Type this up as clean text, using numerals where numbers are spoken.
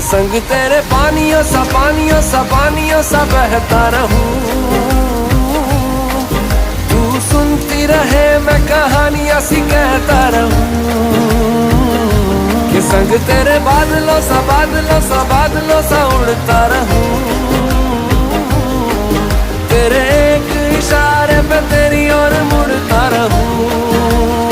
संग तेरे पानियों सा पानियों सा पानियों सा बहता रहूं। तू सुनती रहे मैं कहानियां सी कहता रहूं। कि संग तेरे बादलों सा बादलों सा बादलों सा उड़ता रहूं। तेरे एक इशारे पे तेरी और